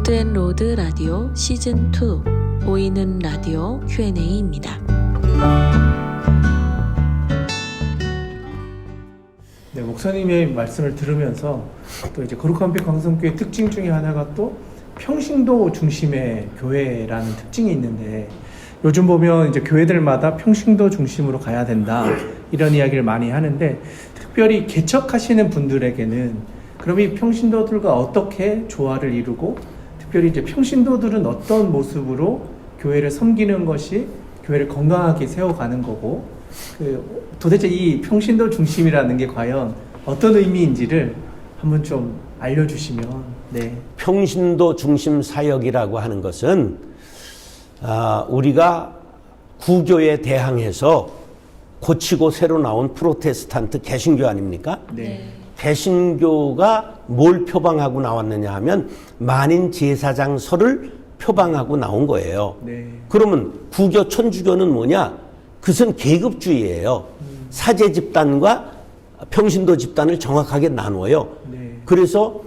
로드앤로드 라디오 시즌2 보이는 라디오 Q&A입니다. 네, 목사님의 말씀을 들으면서 또 이제 거룩한 빛 광성교회 특징 중에 하나가 또 평신도 중심의 교회라는 특징이 있는데, 요즘 보면 이제 교회들마다 평신도 중심으로 가야 된다 이런 이야기를 많이 하는데, 특별히 개척하시는 분들에게는 그럼 이 평신도들과 어떻게 조화를 이루고, 특별히 이제 평신도들은 어떤 모습으로 교회를 섬기는 것이 교회를 건강하게 세워가는 거고, 도대체 이 평신도 중심이라는 게 과연 어떤 의미인지를 한번 좀 알려주시면. 네. 평신도 중심 사역이라고 하는 것은 우리가 구교에 대항해서 고치고 새로 나온 프로테스탄트 개신교 아닙니까? 네. 개신교가 뭘 표방하고 나왔느냐 하면 만인 제사장설을 표방하고 나온 거예요. 네. 그러면 구교 천주교는 뭐냐? 그것은 계급주의예요. 사제 집단과 평신도 집단을 정확하게 나누어요. 네. 그래서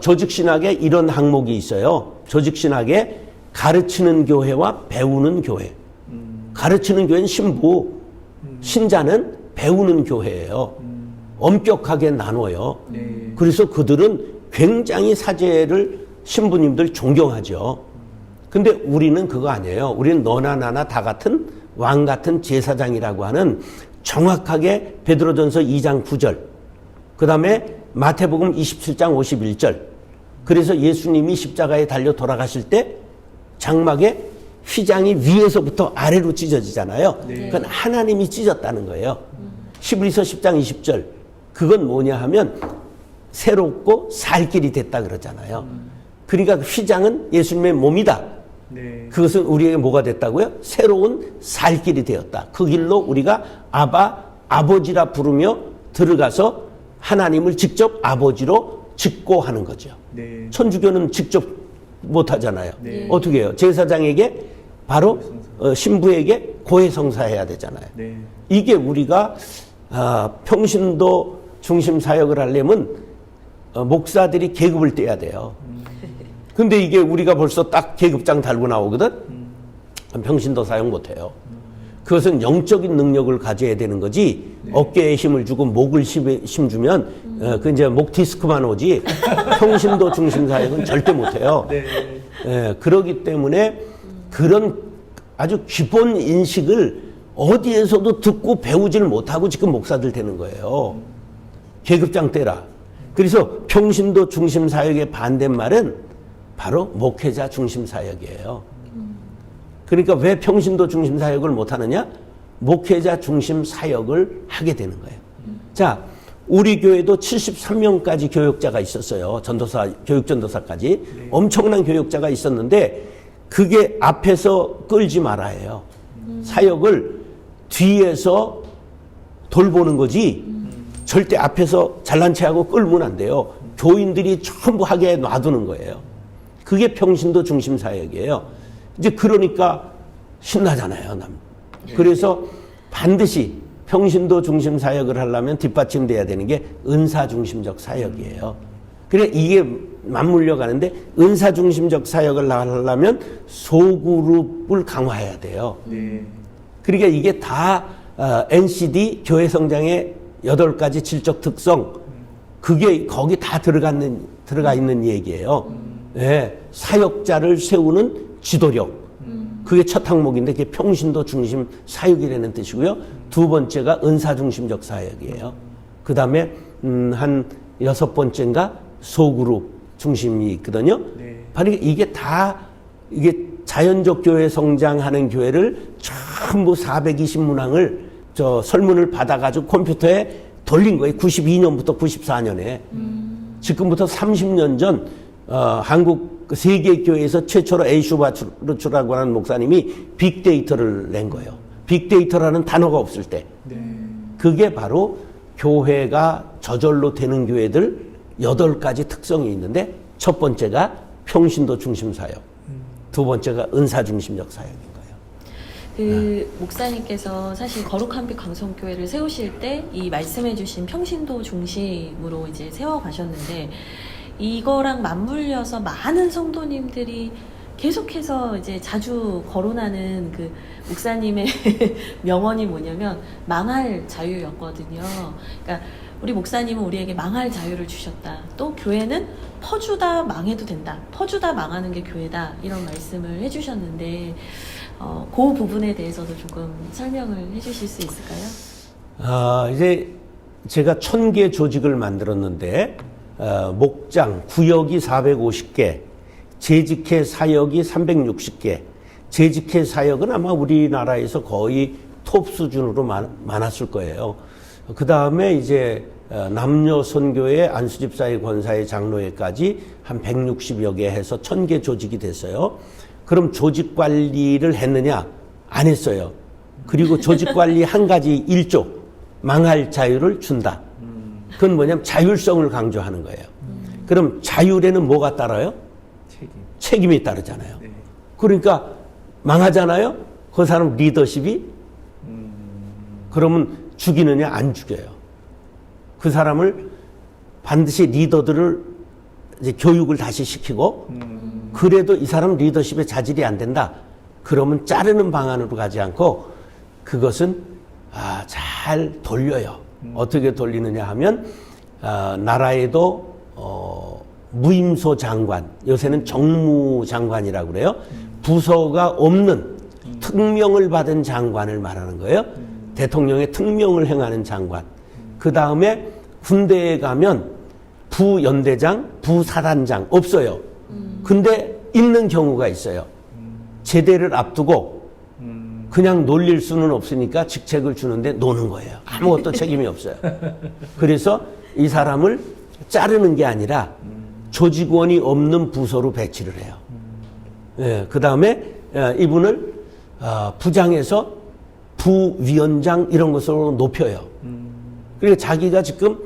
조직신학에 이런 항목이 있어요. 조직신학에 가르치는 교회와 배우는 교회. 가르치는 교회는 신부, 신자는 배우는 교회예요. 엄격하게 나눠요. 네. 그래서 그들은 굉장히 사제를, 신부님들 존경하죠. 근데 우리는 그거 아니에요. 우리는 너나 나나 다 같은 왕 같은 제사장이라고 하는, 정확하게 베드로전서 2장 9절, 그 다음에 마태복음 27장 51절. 그래서 예수님이 십자가에 달려 돌아가실 때 장막에 휘장이 위에서부터 아래로 찢어지잖아요. 네. 그건 하나님이 찢었다는 거예요. 히브리서 10장 20절. 그건 뭐냐 하면 새롭고 살 길이 됐다 그러잖아요. 그러니까 휘장은 예수님의 몸이다. 네. 그것은 우리에게 뭐가 됐다고요? 새로운 살 길이 되었다. 그 길로 우리가 아버지라 부르며 들어가서 하나님을 직접 아버지로 직고하는 거죠. 네. 천주교는 직접 못하잖아요. 네. 어떻게 해요? 제사장에게 바로 신부에게 고해성사해야 되잖아요. 네. 이게 우리가 평신도 중심 사역을 하려면 목사들이 계급을 떼야 돼요. 근데 이게 우리가 벌써 딱 계급장 달고 나오거든? 평신도 사역 못해요. 그것은 영적인 능력을 가져야 되는 거지. 네. 어깨에 힘을 주고 목을 힘주면 그 이제 목 디스크만 오지 평신도 중심 사역은 절대 못해요. 네. 그러기 때문에 그런 아주 기본 인식을 어디에서도 듣고 배우지를 못하고 지금 목사들 되는 거예요. 계급장 떼라. 그래서 평신도 중심 사역의 반대말은 바로 목회자 중심 사역이에요. 그러니까 왜 평신도 중심 사역을 못하느냐? 목회자 중심 사역을 하게 되는 거예요. 자, 우리 교회도 73명까지 교역자가 있었어요. 전도사, 교육전도사까지. 네. 엄청난 교역자가 있었는데 그게 앞에서 끌지 말아야 해요. 사역을 뒤에서 돌보는 거지 절대 앞에서 잘난 체하고 끌면 안 돼요. 교인들이 전부 하게 놔두는 거예요. 그게 평신도 중심 사역이에요. 이제 그러니까 신나잖아요. 그래서 반드시 평신도 중심 사역을 하려면 뒷받침돼야 되는 게 은사 중심적 사역이에요. 그래 이게 맞물려 가는데 은사 중심적 사역을 하려면 소그룹을 강화해야 돼요. 네. 그러니까 이게 다 NCD 교회 성장의 8가지 질적 특성, 그게 거기 다 들어가 있는 얘기예요. 네, 사역자를 세우는 지도력, 그게 첫 항목인데 그게 평신도 중심 사역이라는 뜻이고요. 두 번째가 은사 중심적 사역이에요. 그 다음에 한 6번째인가 소그룹 중심이 있거든요. 네. 바로 이게 다 이게 자연적 교회 성장하는 교회를 전부 420문항을 설문을 받아가지고 컴퓨터에 돌린 거예요. 92년부터 94년에. 지금부터 30년 전 한국 세계교회에서 최초로 에이슈바츠라고 하는 목사님이 빅데이터를 낸 거예요. 빅데이터라는 단어가 없을 때. 네. 그게 바로 교회가 저절로 되는 교회들 8가지 특성이 있는데, 첫 번째가 평신도 중심 사역, 두 번째가 은사 중심적 사역인 거예요. 목사님께서 사실 거룩한 빛 광성교회를 세우실 때 이 말씀해주신 평신도 중심으로 이제 세워가셨는데, 이거랑 맞물려서 많은 성도님들이 계속해서 이제 자주 거론하는 그 목사님의 명언이 뭐냐면 망할 자유였거든요. 그러니까 우리 목사님은 우리에게 망할 자유를 주셨다. 또 교회는 퍼주다 망해도 된다. 퍼주다 망하는 게 교회다. 이런 말씀을 해주셨는데 그 부분에 대해서도 조금 설명을 해주실 수 있을까요? 이제 제가 1000개 조직을 만들었는데 목장, 구역이 450개, 재직회 사역이 360개, 재직회 사역은 아마 우리나라에서 거의 톱 수준으로 많았을 거예요. 그 다음에 이제 남녀 선교회, 안수집사회, 권사회, 장로회까지 한 160여 개 해서 1000개 조직이 됐어요. 그럼 조직 관리를 했느냐? 안 했어요. 그리고 조직 관리 한 가지 일조, 망할 자유를 준다. 그건 뭐냐면 자율성을 강조하는 거예요. 그럼 자율에는 뭐가 따라요? 책임이 따르잖아요. 네. 그러니까 망하잖아요. 그 사람 리더십이 그러면 죽이느냐? 안 죽여요. 그 사람을 반드시 리더들을 이제 교육을 다시 시키고 그래도 이 사람 리더십의 자질이 안 된다. 그러면 자르는 방안으로 가지 않고 그것은 잘 돌려요. 어떻게 돌리느냐 하면 나라에도 무임소 장관, 요새는 정무장관이라고 그래요. 부서가 없는 특명을 받은 장관을 말하는 거예요. 대통령의 특명을 행하는 장관. 그 다음에 군대에 가면 부연대장, 부사단장 없어요. 근데 있는 경우가 있어요. 제대를 앞두고 그냥 놀릴 수는 없으니까 직책을 주는데 노는 거예요. 아무것도 책임이 없어요. 그래서 이 사람을 자르는 게 아니라 조직원이 없는 부서로 배치를 해요. 예, 그 다음에 이분을 부장에서 부위원장 이런 것으로 높여요. 그러니까 자기가 지금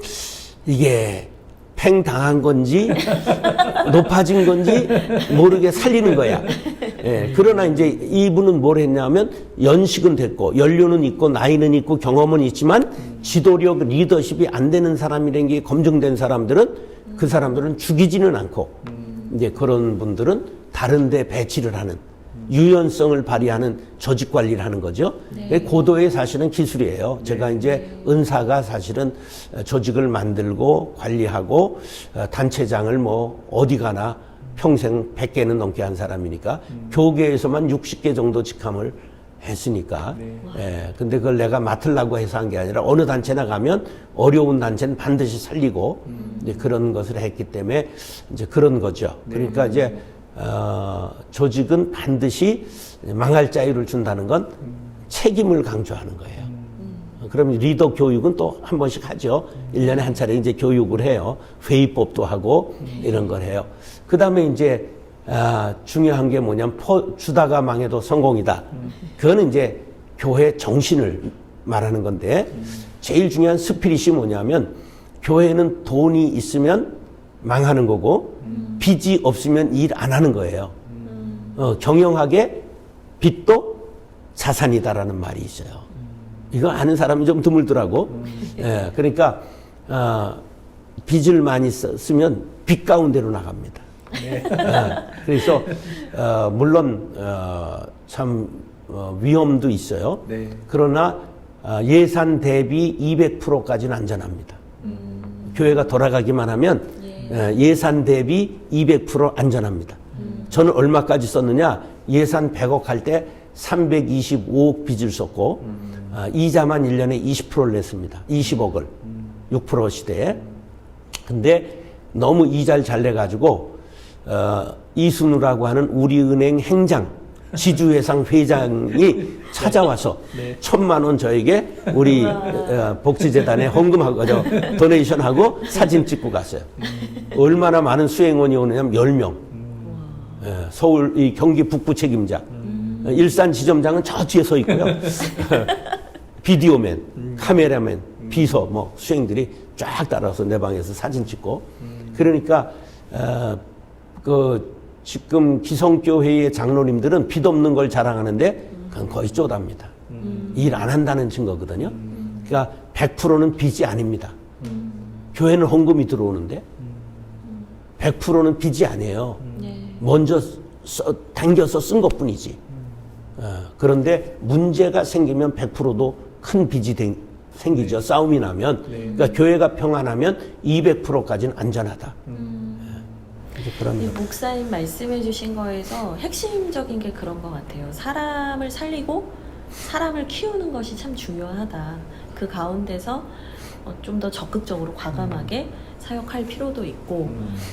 이게 팽당한 건지 높아진 건지 모르게 살리는 거야. 예, 그러나 이제 이분은 뭘 했냐면 연식은 됐고 연료는 있고 나이는 있고 경험은 있지만 지도력 리더십이 안 되는 사람이라는 게 검증된 사람들은 그 사람들은 죽이지는 않고 이제 그런 분들은 다른 데 배치를 하는 유연성을 발휘하는 조직 관리를 하는 거죠. 네. 고도의 사실은 기술이에요. 네. 제가 이제 은사가 사실은 조직을 만들고 관리하고 단체장을 뭐 어디 가나 평생 100개는 넘게 한 사람이니까 교계에서만 60개 정도 직함을 했으니까. 네. 예, 근데 그걸 내가 맡으려고 해서 한 게 아니라 어느 단체나 가면 어려운 단체는 반드시 살리고 이제 그런 것을 했기 때문에 이제 그런 거죠. 그러니까 이제 조직은 반드시 망할 자유를 준다는 건 책임을 강조하는 거예요. 그럼 리더 교육은 또 한 번씩 하죠. 1년에 한 차례 이제 교육을 해요. 회의법도 하고 이런 걸 해요. 그 다음에 이제 중요한 게 뭐냐면 주다가 망해도 성공이다. 그거는 이제 교회 정신을 말하는 건데 제일 중요한 스피릿이 뭐냐면 교회는 돈이 있으면 망하는 거고 빚이 없으면 일 안 하는 거예요. 경영학에 빚도 자산이다라는 말이 있어요. 이거 아는 사람이 좀 드물더라고. 예, 그러니까 빚을 많이 쓰면 빚 가운데로 나갑니다. 네. 그래서 물론 참 위험도 있어요. 네. 그러나 예산 대비 200%까지는 안전합니다. 교회가 돌아가기만 하면 예산 대비 200% 안전합니다. 저는 얼마까지 썼느냐? 예산 100억 할 때 325억 빚을 썼고 이자만 1년에 20%를 냈습니다. 20억을 6% 시대에. 근데 너무 이자를 잘 내가지고 이순우라고 하는 우리은행 행장 지주회상 회장이 찾아와서 네. 1,000만 원 저에게 우리 복지재단에 헌금하고 도네이션하고 사진 찍고 갔어요. 얼마나 많은 수행원이 오느냐면 10명. 서울 이 경기 북부 책임자. 일산 지점장은 저 뒤에 서 있고요. 비디오맨, 카메라맨, 비서 뭐 수행들이 쫙 따라서 내 방에서 사진 찍고. 그러니까 지금 기성교회의 장로님들은 빚 없는 걸 자랑하는데 그건 거의 쪼답니다. 일 안 한다는 증거거든요. 그러니까 100%는 빚이 아닙니다. 교회는 헌금이 들어오는데 100%는 빚이 아니에요. 네. 먼저 당겨서 쓴 것뿐이지. 그런데 문제가 생기면 100%도 큰 빚이 생기죠. 싸움이 나면. 네. 그러니까 교회가 평안하면 200%까지는 안전하다. 이제 그런 이 거. 목사님 말씀해 주신 거에서 핵심적인 게 그런 것 같아요. 사람을 살리고 사람을 키우는 것이 참 중요하다. 그 가운데서 좀 더 적극적으로 과감하게 사역할 필요도 있고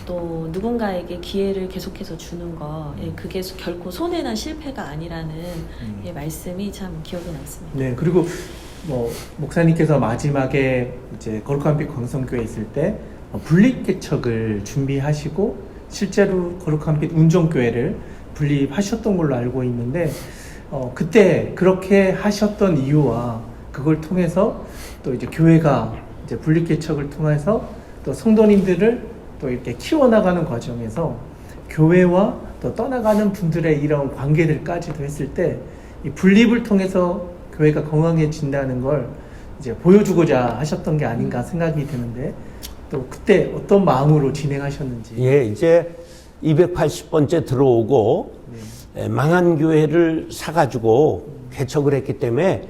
또 누군가에게 기회를 계속해서 주는 거 그게 결코 손해나 실패가 아니라는 말씀이 참 기억에 남습니다. 네, 그리고 뭐 목사님께서 마지막에 이제 거룩한 빛 광성교회 있을 때 분립개척을 준비하시고 실제로 거룩한 빛 운정교회를 분립하셨던 걸로 알고 있는데 그때 그렇게 하셨던 이유와 그걸 통해서 또 이제 교회가 이제 분립개척을 통해서 또 성도님들을 또 이렇게 키워나가는 과정에서 교회와 또 떠나가는 분들의 이런 관계들까지도 했을 때 이 분립을 통해서 교회가 건강해진다는 걸 이제 보여주고자 하셨던 게 아닌가 생각이 드는데 또 그때 어떤 마음으로 진행하셨는지. 예, 이제 280번째 들어오고 망한 교회를 사가지고 개척을 했기 때문에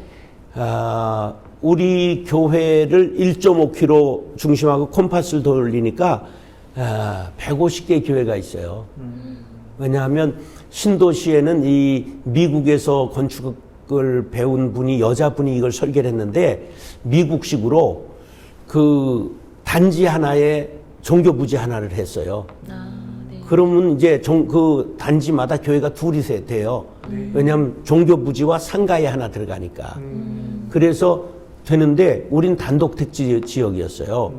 우리 교회를 1.5km 중심하고 콤파스를 돌리니까 150개 교회가 있어요. 왜냐하면 신도시에는 이 미국에서 건축을 배운 분이 여자분이 이걸 설계를 했는데 미국식으로 그 단지 하나에 종교부지 하나를 했어요. 네. 그러면 이제 그 단지마다 교회가 둘이 돼요. 왜냐하면 종교부지와 상가에 하나 들어가니까. 그래서 되는데 우린 단독택지 지역이었어요.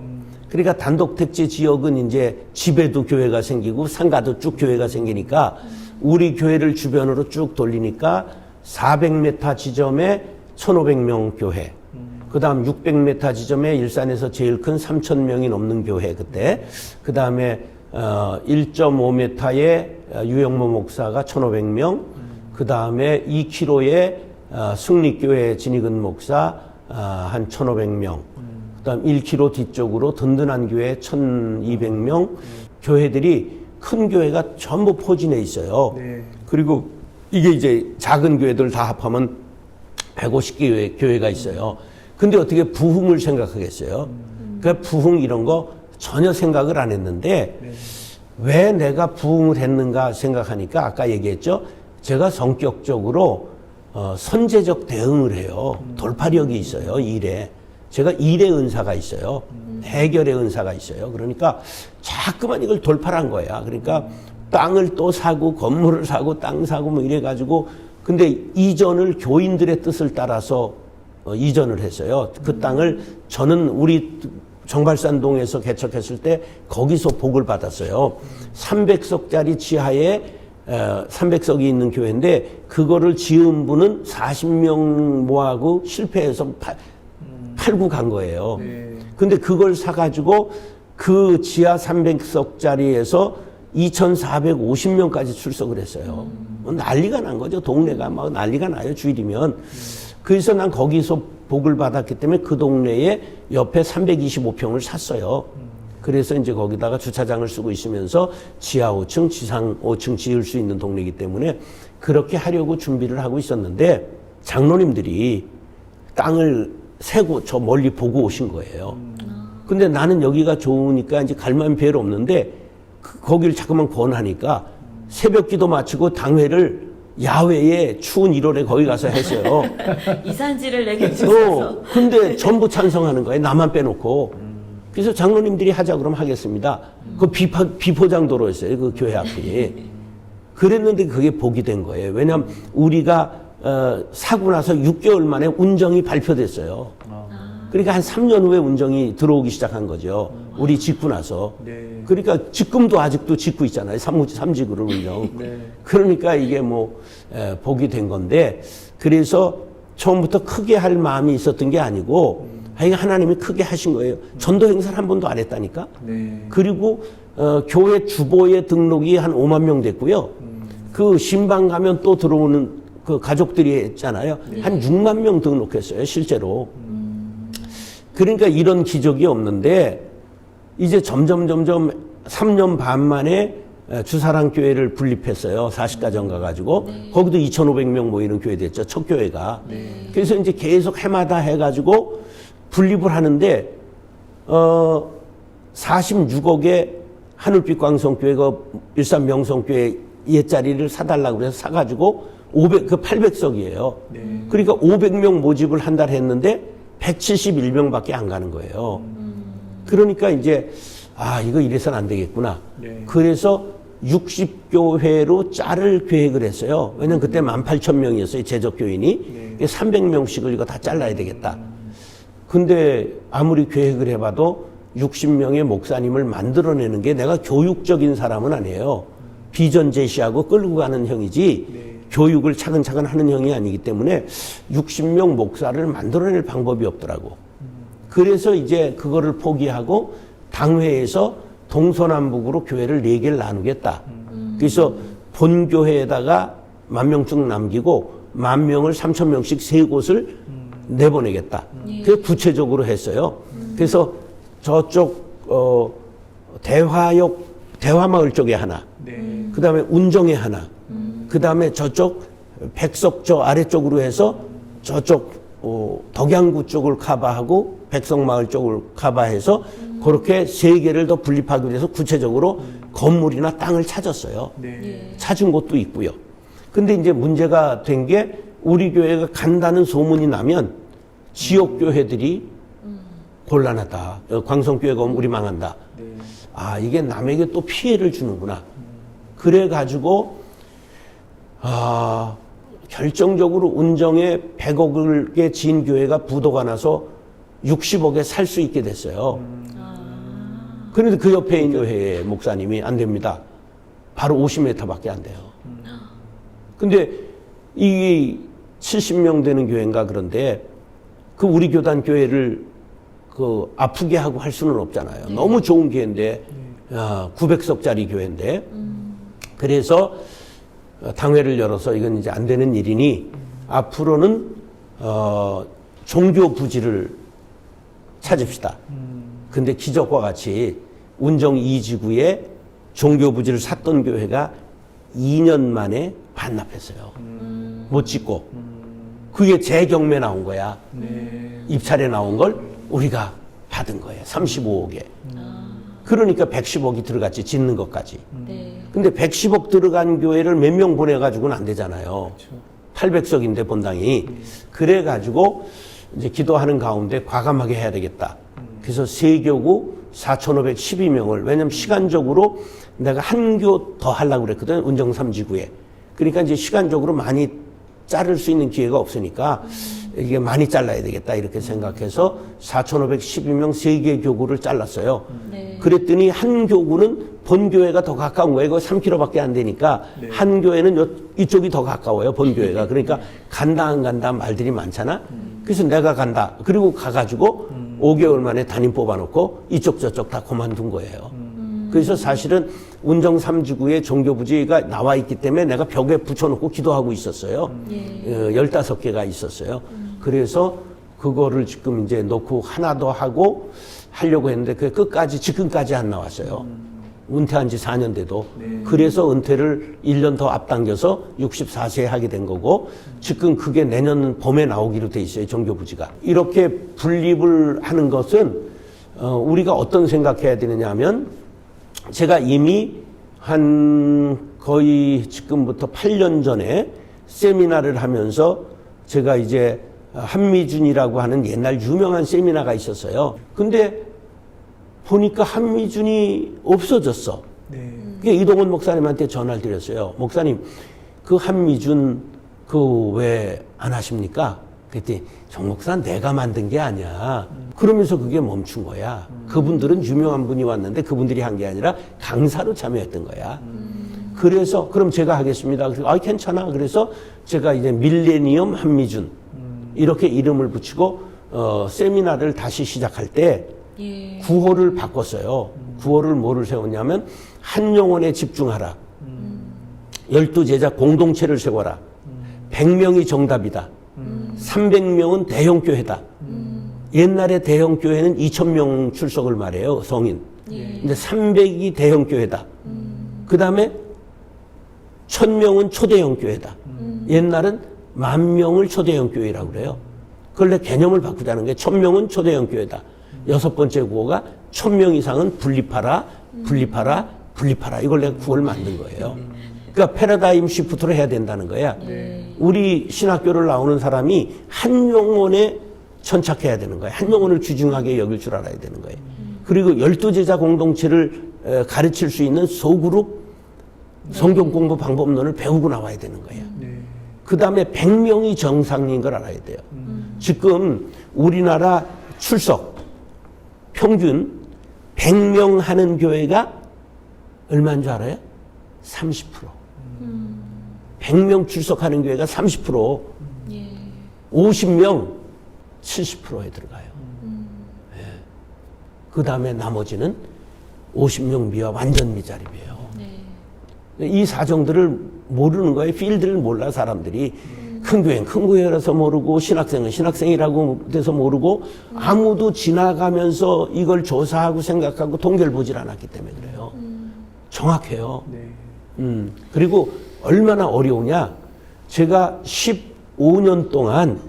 그러니까 단독택지 지역은 이제 집에도 교회가 생기고 상가도 쭉 교회가 생기니까 우리 교회를 주변으로 쭉 돌리니까 400m 지점에 1,500명 교회. 그 다음 600m 지점에 일산에서 제일 큰 3,000명이 넘는 교회 그때. 그 다음에 1.5m에 유영모 목사가 1,500명. 그 다음에 2km에 승리교회 진익은 목사 한 1,500명. 그 다음 1km 뒤쪽으로 든든한 교회 1,200명. 교회들이 큰 교회가 전부 포진해 있어요. 네. 그리고 이게 이제 작은 교회들 다 합하면 150개 교회가 있어요. 근데 어떻게 부흥을 생각하겠어요? 그러니까 부흥 이런 거 전혀 생각을 안 했는데 왜 내가 부흥을 했는가 생각하니까 아까 얘기했죠. 제가 성격적으로 선제적 대응을 해요. 돌파력이 있어요. 일에. 제가 일의 은사가 있어요. 해결의 은사가 있어요. 그러니까 자꾸만 이걸 돌파를 한 거야. 그러니까 땅을 또 사고 건물을 사고 땅 사고 뭐 이래가지고 근데 이전을 교인들의 뜻을 따라서 이전을 했어요. 그 땅을 저는 우리 정발산동에서 개척했을 때 거기서 복을 받았어요. 300석짜리 지하에 300석이 있는 교회인데 그거를 지은 분은 40명 모아고 실패해서 팔고 간 거예요. 근데 그걸 사가지고 그 지하 300석짜리에서 2,450명까지 출석을 했어요. 난리가 난 거죠. 동네가 막 난리가 나요. 주일이면. 그래서 난 거기서 복을 받았기 때문에 그 동네에 옆에 325평을 샀어요. 그래서 이제 거기다가 주차장을 쓰고 있으면서 지하 5층, 지상 5층 지을 수 있는 동네이기 때문에 그렇게 하려고 준비를 하고 있었는데 장로님들이 땅을 세고 저 멀리 보고 오신 거예요. 근데 나는 여기가 좋으니까 이제 갈 마음이 별로 없는데 거기를 자꾸만 권하니까 새벽 기도 마치고 당회를 야외에 추운 1월에 거기 가서 했어요. 이산지를 내게 주셔서. 근데 전부 찬성하는 거예요. 나만 빼놓고. 그래서 장로님들이 하자 그러면 하겠습니다. 그 비포장도로였어요. 그 교회 앞이. 그랬는데 그게 복이 된 거예요. 왜냐하면 우리가 사고 나서 6개월 만에 운정이 발표됐어요. 그러니까 한 3년 후에 운정이 들어오기 시작한 거죠. 우리 짓고 나서. 네. 그러니까 지금도 아직도 짓고 있잖아요. 삼지구를 운정. 네. 그러니까 이게 뭐 복이 된 건데 그래서 처음부터 크게 할 마음이 있었던 게 아니고 하나님이 크게 하신 거예요. 전도 행사를 한 번도 안 했다니까. 네. 그리고 교회 주보에 등록이 한 5만 명 됐고요. 그 신방 가면 또 들어오는 그 가족들이 했잖아요. 한 6만 명 등록했어요. 실제로. 그러니까 이런 기적이 없는데 이제 점점 3년 반 만에 주사랑 교회를 분립했어요. 40가정 가가지고. 거기도 2,500명 모이는 교회 됐죠. 첫 교회가. 그래서 이제 계속 해마다 해가지고 분립을 하는데, 46억에 하늘빛 광성교회가 일산 명성교회 옛자리를 사달라고 그래서 사가지고 800석이에요. 그러니까 500명 모집을 한 달 했는데 171명밖에 안 가는 거예요. 그러니까 이제 이거 이래서는 안 되겠구나. 그래서 60교회로 자를 계획을 했어요. 왜냐면 그때 18,000명이었어요. 재적교인이. 300명씩을 이거 다 잘라야 되겠다. 근데 아무리 계획을 해봐도 60명의 목사님을 만들어내는 게 내가 교육적인 사람은 아니에요. 비전 제시하고 끌고 가는 형이지 교육을 차근차근 하는 형이 아니기 때문에 60명 목사를 만들어낼 방법이 없더라고. 그래서 이제 그거를 포기하고 당회에서 동서남북으로 교회를 4개를 나누겠다. 그래서 본교회에다가 10,000명 남기고 10,000명을 3,000명씩 3곳을 내보내겠다. 그래서 구체적으로 했어요. 그래서 저쪽 대화마을 쪽에 하나, 그 다음에 운정에 하나, 그 다음에 저쪽 백석 저 아래쪽으로 해서 저쪽 덕양구 쪽을 커버하고 백석마을 쪽을 커버해서 그렇게 3개를 더 분립하기 위해서 구체적으로 건물이나 땅을 찾았어요. 찾은 곳도 있고요. 근데 이제 문제가 된 게 우리 교회가 간다는 소문이 나면 지역 교회들이 곤란하다. 광성교회가 오면 우리 망한다. 이게 남에게 또 피해를 주는구나. 그래가지고 결정적으로 운정에 100억을 지은 교회가 부도가 나서 60억에 살 수 있게 됐어요. 그런데 그 옆에 있는 교회의 목사님이 안 됩니다. 바로 50m밖에 안 돼요. 근데 이 70명 되는 교회인가 그런데 그 우리 교단 교회를 아프게 하고 할 수는 없잖아요. 너무 좋은 교회인데 900석짜리 교회인데 그래서 당회를 열어서 이건 이제 안 되는 일이니 앞으로는 종교 부지를 찾읍시다. 근데 기적과 같이 운정 2지구에 종교 부지를 샀던 교회가 2년 만에 반납했어요. 못 짓고. 그게 재경매 나온 거야. 입찰에 나온 걸 우리가 받은 거예요. 35억에. 그러니까 110억이 들어갔지, 짓는 것까지. 근데 110억 들어간 교회를 몇 명 보내가지고는 안 되잖아요. 800석인데 본당이. 그래가지고 이제 기도하는 가운데 과감하게 해야 되겠다. 그래서 세교구 4,512명을, 왜냐면 시간적으로 내가 한 교 더 하려고 그랬거든, 운정 3지구에. 그러니까 이제 시간적으로 많이 자를 수 있는 기회가 없으니까 이게 많이 잘라야 되겠다 이렇게 생각해서 4,512명 3개 교구를 잘랐어요. 그랬더니 한 교구는 본교회가 더 가까운 거예요. 이거 3km밖에 안 되니까 한 교회는 이쪽이 더 가까워요. 본교회가. 그러니까 간다 안 간다 말들이 많잖아. 그래서 내가 간다. 그리고 가가지고 5개월 만에 담임 뽑아놓고 이쪽 저쪽 다 그만둔 거예요. 그래서 사실은 운정 3지구에 종교부지가 나와 있기 때문에 내가 벽에 붙여놓고 기도하고 있었어요. 15개가 있었어요. 그래서 그거를 지금 이제 놓고 하나 더 하고 하려고 했는데 그게 끝까지, 지금까지 안 나왔어요. 은퇴한 지 4년 돼도. 그래서 은퇴를 1년 더 앞당겨서 64세에 하게 된 거고, 지금 그게 내년 봄에 나오기로 돼 있어요, 종교부지가. 이렇게 분립을 하는 것은, 우리가 어떤 생각해야 되느냐 하면, 제가 이미 한 거의 지금부터 8년 전에 세미나를 하면서 제가 이제 한미준이라고 하는 옛날 유명한 세미나가 있었어요. 근데 보니까 한미준이 없어졌어. 그게 이동원 목사님한테 전화를 드렸어요. 목사님, 그 한미준 왜 안 하십니까? 그랬더니 정 목사 내가 만든 게 아니야. 그러면서 그게 멈춘 거야. 그분들은 유명한 분이 왔는데 그분들이 한 게 아니라 강사로 참여했던 거야. 그래서 그럼 제가 하겠습니다. 그래서 괜찮아. 그래서 제가 이제 밀레니엄 한미준 이렇게 이름을 붙이고 세미나를 다시 시작할 때 구호를 바꿨어요. 구호를 뭐를 세웠냐면 한 영혼에 집중하라. 12제자 공동체를 세워라. 100명이 정답이다. 300명은 대형교회다. 옛날에 대형 교회는 2,000명 출석을 말해요, 성인. 예. 근데 300이 대형 교회다. 그 다음에 1,000명은 초대형 교회다. 옛날은 10,000명을 초대형 교회라고 그래요. 그런데 개념을 바꾸자는 게 1,000명은 초대형 교회다. 여섯 번째 구호가 1,000명 이상은 분립하라, 분립하라, 분립하라. 이걸 내가 구호를 만든 거예요. 그러니까 패러다임 시프트를 해야 된다는 거야. 네. 우리 신학교를 나오는 사람이 한 영혼에 천착해야 되는 거야. 한 영혼을 귀중하게 여길 줄 알아야 되는 거예요. 그리고 12제자 공동체를 가르칠 수 있는 소그룹 성경 공부 방법론을 배우고 나와야 되는 거야. 네. 그 다음에 100명이 정상인 걸 알아야 돼요. 지금 우리나라 출석 평균 100명 하는 교회가 얼마인 줄 알아요? 30%. 100명 출석하는 교회가 30%, 예. 50명 70%에 들어가요. 그 다음에 나머지는 50명 미와 완전 미자립이에요. 네. 이 사정들을 모르는 거예요. 필드를 몰라 사람들이. 큰 교회는 큰 교회라서 모르고 신학생은 신학생이라고 돼서 모르고 아무도 지나가면서 이걸 조사하고 생각하고 통계를 보질 않았기 때문에 그래요. 정확해요. 네. 그리고 얼마나 어려우냐. 제가 15년 동안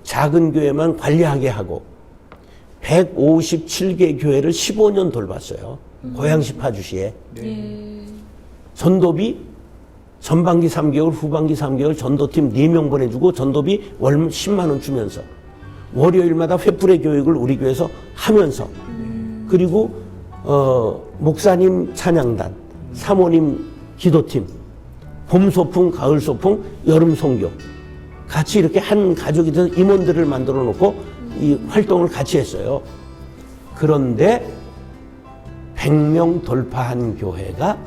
작은 교회만 관리하게 하고 157개 교회를 15년 돌봤어요. 고양시 파주시에. 예. 전도비 전반기 3개월, 후반기 3개월 전도팀 4명 보내주고 전도비 월 10만 원 주면서 월요일마다 횃불의 교육을 우리 교회에서 하면서 그리고 목사님 찬양단, 사모님 기도팀, 봄 소풍, 가을 소풍, 여름 성교 같이 이렇게 한 가족이 돼서 임원들을 만들어 놓고 이 활동을 같이 했어요. 그런데 100명 돌파한 교회가